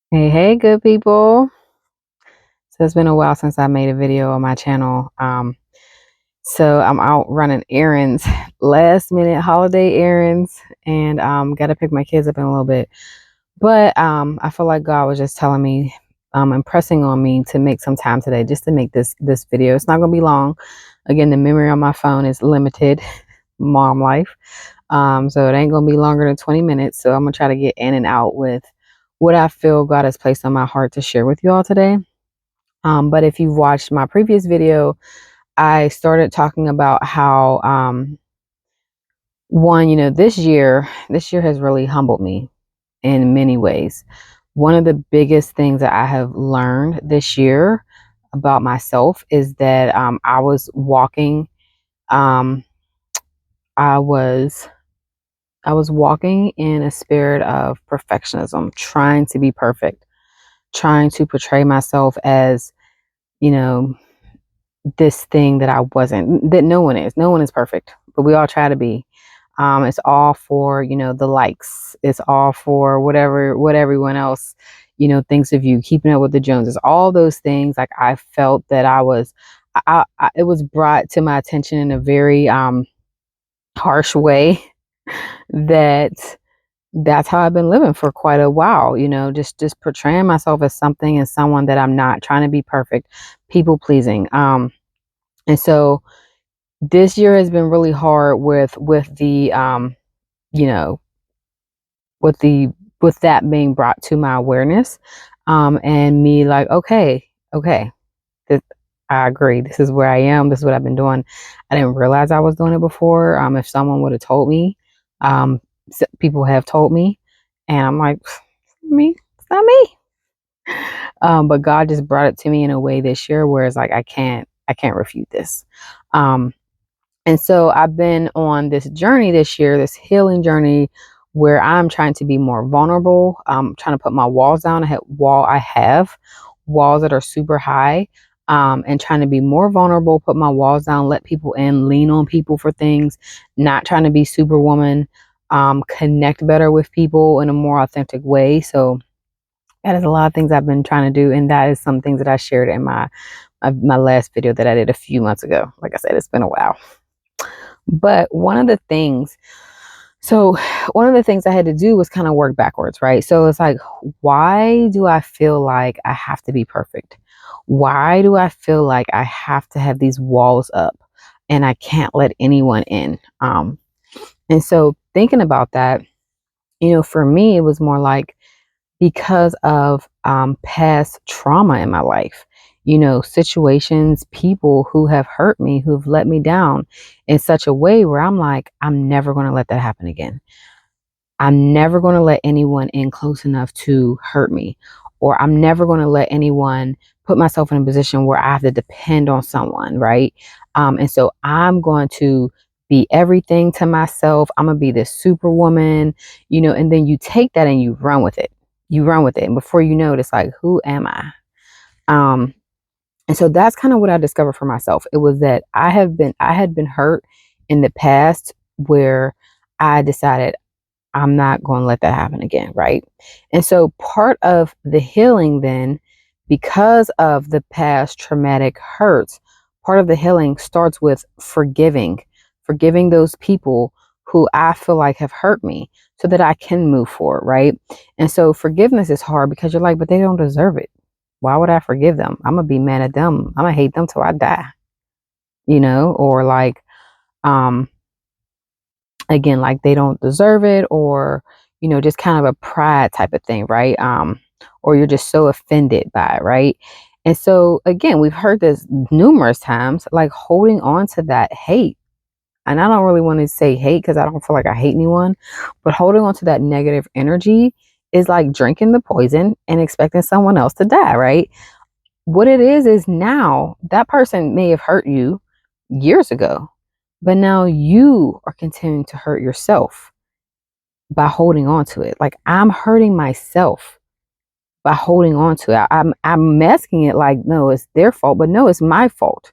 Hey, good people. So it's been a while since I made a video on my channel. So I'm out running errands, last minute holiday errands, and got to pick my kids up in a little bit. But I feel like God was just telling me, impressing on me to make some time today just to make this video. It's not gonna be long. Again, the memory on my phone is limited, mom life. So it ain't gonna be longer than 20 minutes. So I'm gonna try to get in and out with what I feel God has placed on my heart to share with you all today. But if you've watched my previous video, I started talking about how one, this year has really humbled me in many ways. One of the biggest things that I have learned this year about myself is that I was walking, um, I was I was walking in a spirit of perfectionism, trying to be perfect, trying to portray myself as, you know, this thing that I wasn't, that no one is. No one is perfect, but we all try to be. It's all for, the likes. It's all for what everyone else, thinks of you, keeping up with the Joneses, all those things. Like I felt that it was brought to my attention in a very harsh way that that's how I've been living for quite a while, just portraying myself as something and someone that I'm not, trying to be perfect, people pleasing. And so this year has been really hard with the you know with the with that being brought to my awareness, and me like, okay, this, I agree, this is where I am, this is what I've been doing. I didn't realize I was doing it before. If someone would have told me, people have told me, and I'm like, me, it's not me. But God just brought it to me in a way this year where it's like I can't refute this. um And so I've been on this journey this year, this healing journey, where I'm trying to be more vulnerable. I'm trying to put my walls down. I have walls that are super high, and trying to be more vulnerable, put my walls down, let people in, lean on people for things, not trying to be superwoman, connect better with people in a more authentic way. So that is a lot of things I've been trying to do. And that is some things that I shared in my last video that I did a few months ago. Like I said, it's been a while. But so one of the things I had to do was kind of work backwards, right? So it's like, why do I feel like I have to be perfect? Why do I feel like I have to have these walls up and I can't let anyone in? And so thinking about that, for me, it was more like, because of past trauma in my life, situations, people who have hurt me, who've let me down in such a way where I'm like, I'm never going to let that happen again. I'm never going to let anyone in close enough to hurt me, or I'm never going to let anyone put myself in a position where I have to depend on someone, right? And so I'm going to be everything to myself. I'm going to be this superwoman, and then you take that and you run with it. You run with it. And before you know it, it's like, who am I? Um, and so that's kind of what I discovered for myself. It was that I had been hurt in the past where I decided I'm not going to let that happen again, right? And so part of the healing then, because of the past traumatic hurts, part of the healing starts with forgiving those people who I feel like have hurt me so that I can move forward, right? And so forgiveness is hard because you're like, but they don't deserve it. Why would I forgive them? I'm going to be mad at them. I'm going to hate them till I die, or like, um, again, like they don't deserve it, or just kind of a pride type of thing, right? Or you're just so offended by it, right? And so again, we've heard this numerous times, like holding on to that hate. And I don't really want to say hate because I don't feel like I hate anyone, but holding on to that negative energy is like drinking the poison and expecting someone else to die, right? What it is now that person may have hurt you years ago, but now you are continuing to hurt yourself by holding on to it. Like I'm hurting myself by holding on to it. I'm masking it like, no, it's their fault, but no, it's my fault.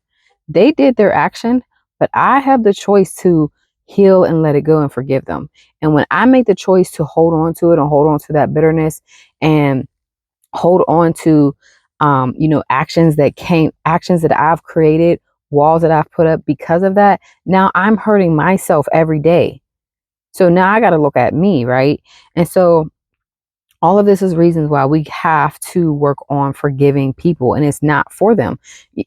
They did their action, but I have the choice to heal and let it go and forgive them. And when I make the choice to hold on to it and hold on to that bitterness and hold on to, actions that I've created, walls that I've put up because of that. Now I'm hurting myself every day. So now I got to look at me, right? And so all of this is reasons why we have to work on forgiving people, and it's not for them.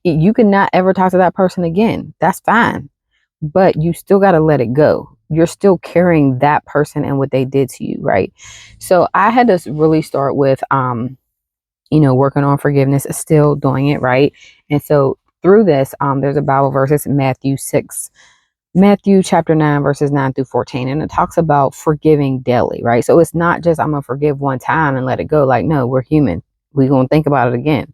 You can not ever talk to that person again. That's fine, but you still got to let it go. You're still carrying that person and what they did to you, right? So I had to really start with, working on forgiveness, still doing it, right? And so through this, there's a Bible verse, it's Matthew chapter 9, verses 9 through 14. And it talks about forgiving daily, right? So it's not just I'm going to forgive one time and let it go. Like, no, we're human. We're going to think about it again.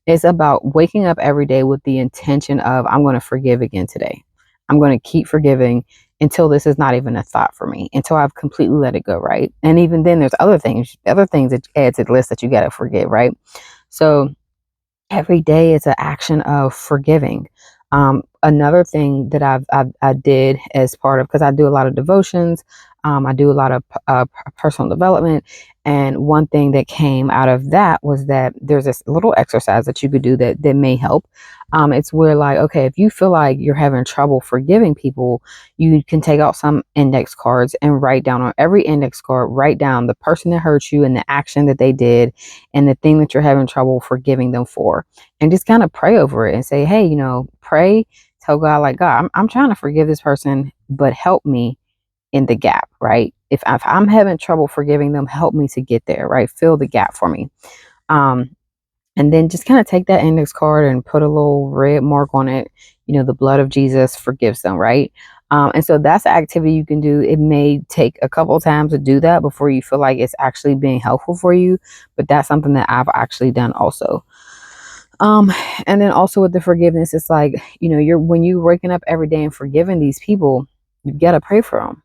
It's about waking up every day with the intention of, I'm going to forgive again today. I'm going to keep forgiving until this is not even a thought for me, until I've completely let it go, right? And even then, there's other things that add to the list that you got to forgive, right? So every day is an action of forgiving. Another thing that I did as part of, because I do a lot of devotions, I do a lot of personal development, and one thing that came out of that was that there's this little exercise that you could do that may help. It's where, like, okay, if you feel like you're having trouble forgiving people, you can take out some index cards and write down on every index card, write down the person that hurt you and the action that they did and the thing that you're having trouble forgiving them for, and just kind of pray over it and say, hey, pray, tell God, like, God, I'm trying to forgive this person, but help me in the gap, right? If I'm having trouble forgiving them, help me to get there, right? Fill the gap for me. Um, and then just kind of take that index card and put a little red mark on it. The blood of Jesus forgives them, right? And so that's an activity you can do. It may take a couple times to do that before you feel like it's actually being helpful for you, but that's something that I've actually done also. Um, and then also with the forgiveness, it's like, when you're waking up every day and forgiving these people, you got to pray for them.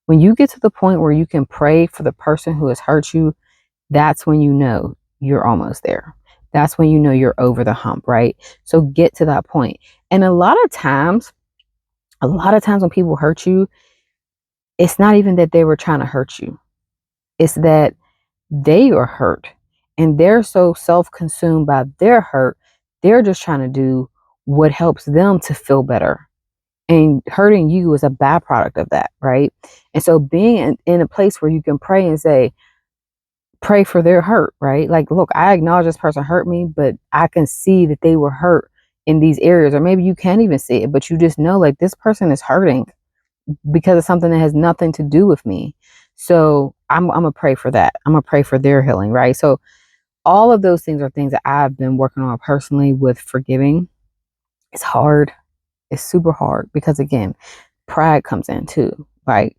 When you get to the point where you can pray for the person who has hurt you, that's when you know you're almost there. That's when you know you're over the hump, right? So get to that point. And a lot of times when people hurt you, it's not even that they were trying to hurt you. It's that they are hurt and they're so self-consumed by their hurt, they're just trying to do what helps them to feel better. And hurting you is a byproduct of that, right? And so being in a place where you can pray and say, pray for their hurt, right? Like, look, I acknowledge this person hurt me, but I can see that they were hurt in these areas. Or maybe you can't even see it, but you just know, like, this person is hurting because of something that has nothing to do with me. So I'm gonna pray for that. I'm gonna pray for their healing, right? So all of those things are things that I've been working on personally with forgiving. It's hard. It's super hard because, again, pride comes in too, like,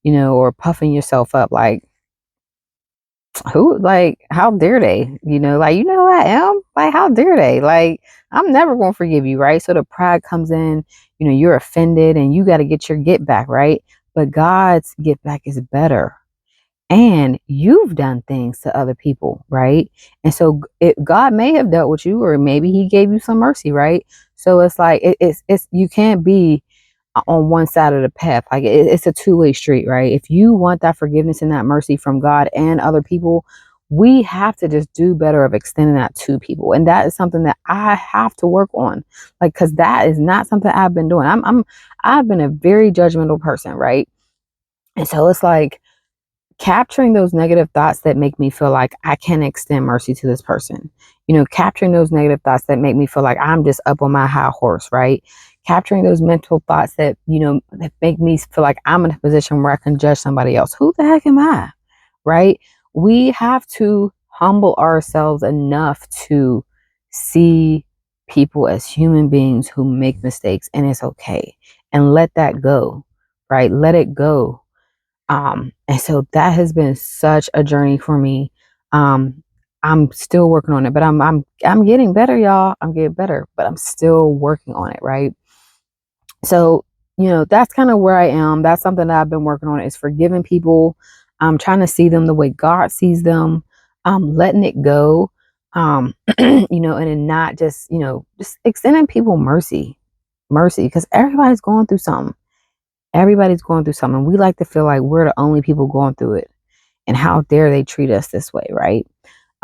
or puffing yourself up, like, who, like, how dare they, like, who I am, like, how dare they, like, I'm never going to forgive you, right? So the pride comes in, you're offended and you got to get your get back, right? But God's get back is better, and you've done things to other people, right? And so God may have dealt with you, or maybe he gave you some mercy, right? So it's like, it's you can't be on one side of the path. Like, it's a two-way street, right? If you want that forgiveness and that mercy from God and other people, we have to just do better of extending that to people. And that is something that I have to work on, like, because that is not something I've been doing. I've been a very judgmental person, right? And so it's like, capturing those negative thoughts that make me feel like I can extend mercy to this person. Capturing those negative thoughts that make me feel like I'm just up on my high horse, right? Capturing those mental thoughts that, that make me feel like I'm in a position where I can judge somebody else. Who the heck am I? Right? We have to humble ourselves enough to see people as human beings who make mistakes, and it's okay. And let that go, right? Let it go. And so that has been such a journey for me. I'm still working on it, but I'm getting better, y'all. I'm getting better, but I'm still working on it, right? So, that's kind of where I am. That's something that I've been working on, is forgiving people. I'm trying to see them the way God sees them. Letting it go. And then not just extending people mercy, because everybody's going through something. Everybody's going through something. We like to feel like we're the only people going through it. And how dare they treat us this way, right?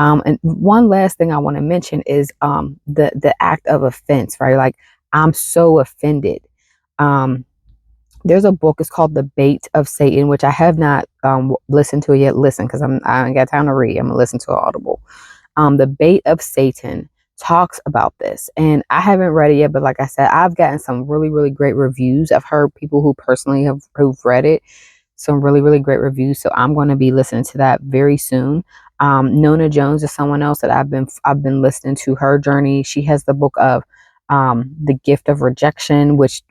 And one last thing I want to mention is the act of offense, right? Like, I'm so offended. Um, there's a book. It's called The Bait of Satan, which I have not listened to it yet. Listen, because I ain't got time to read. I'm gonna listen to it Audible. The Bait of Satan talks about this, and I haven't read it yet. But like I said, I've gotten some really, really great reviews. I've heard people who personally who've read it, some really, really great reviews. So I'm going to be listening to that very soon. Nona Jones is someone else that I've been listening to her journey. She has the book of The Gift of Rejection, which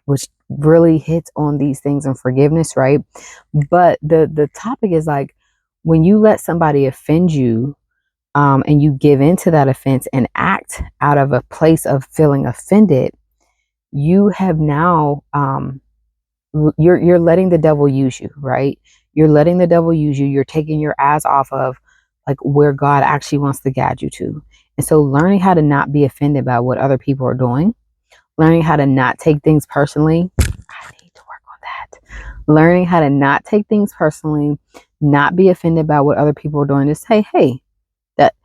really hits on these things and forgiveness, right? But the topic is like, when you let somebody offend you, and you give into that offense and act out of a place of feeling offended, you have now you're letting the devil use you, right? You're letting the devil use you. You're taking your eyes off of like where God actually wants to guide you to. And so learning how to not be offended by what other people are doing, learning how to not take things personally. I need to work on that. Learning how to not take things personally, not be offended by what other people are doing. Just say, hey, that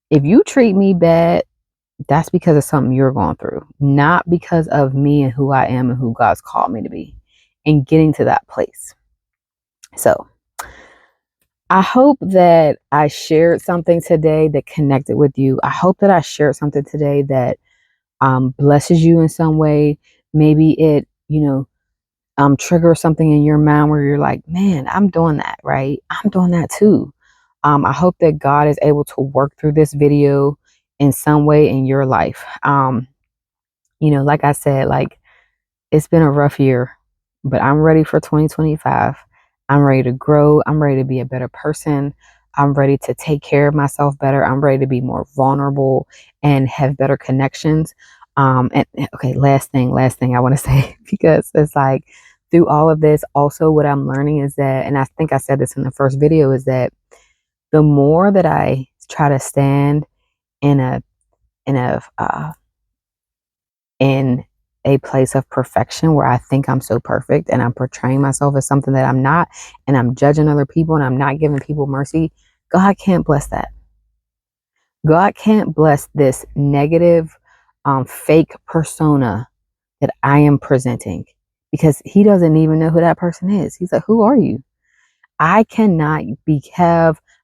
if you treat me bad, that's because of something you're going through, not because of me and who I am and who God's called me to be, and getting to that place. So I hope that I shared something today that connected with you. I hope that I shared something today that blesses you in some way. Maybe it, trigger something in your mind where you're like, man, I'm doing that, right? I'm doing that too. I hope that God is able to work through this video in some way in your life. Like I said, like, it's been a rough year, but I'm ready for 2025. I'm ready to grow. I'm ready to be a better person. I'm ready to take care of myself better. I'm ready to be more vulnerable and have better connections. And okay, last thing I want to say, because it's like, through all of this, also what I'm learning is that, and I think I said this in the first video, is that the more that I try to stand in in a in a place of perfection where I think I'm so perfect and I'm portraying myself as something that I'm not, and I'm judging other people and I'm not giving people mercy, God can't bless that. God can't bless this negative, fake persona that I am presenting, because He doesn't even know who that person is. He's like, who are you? I cannot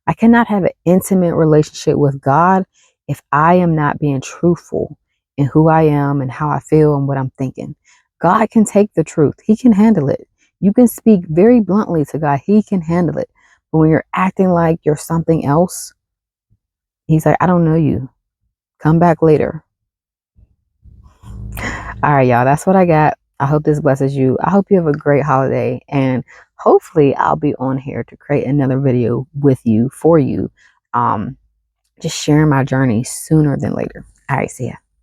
I cannot have an intimate relationship with God if I am not being truthful in who I am and how I feel and what I'm thinking. God can take the truth. He can handle it. You can speak very bluntly to God. He can handle it. But when you're acting like you're something else, He's like, I don't know you. Come back later. All right, y'all. That's what I got. I hope this blesses you. I hope you have a great holiday, and hopefully I'll be on here to create another video with you, for you. Just sharing my journey sooner than later. All right, see ya.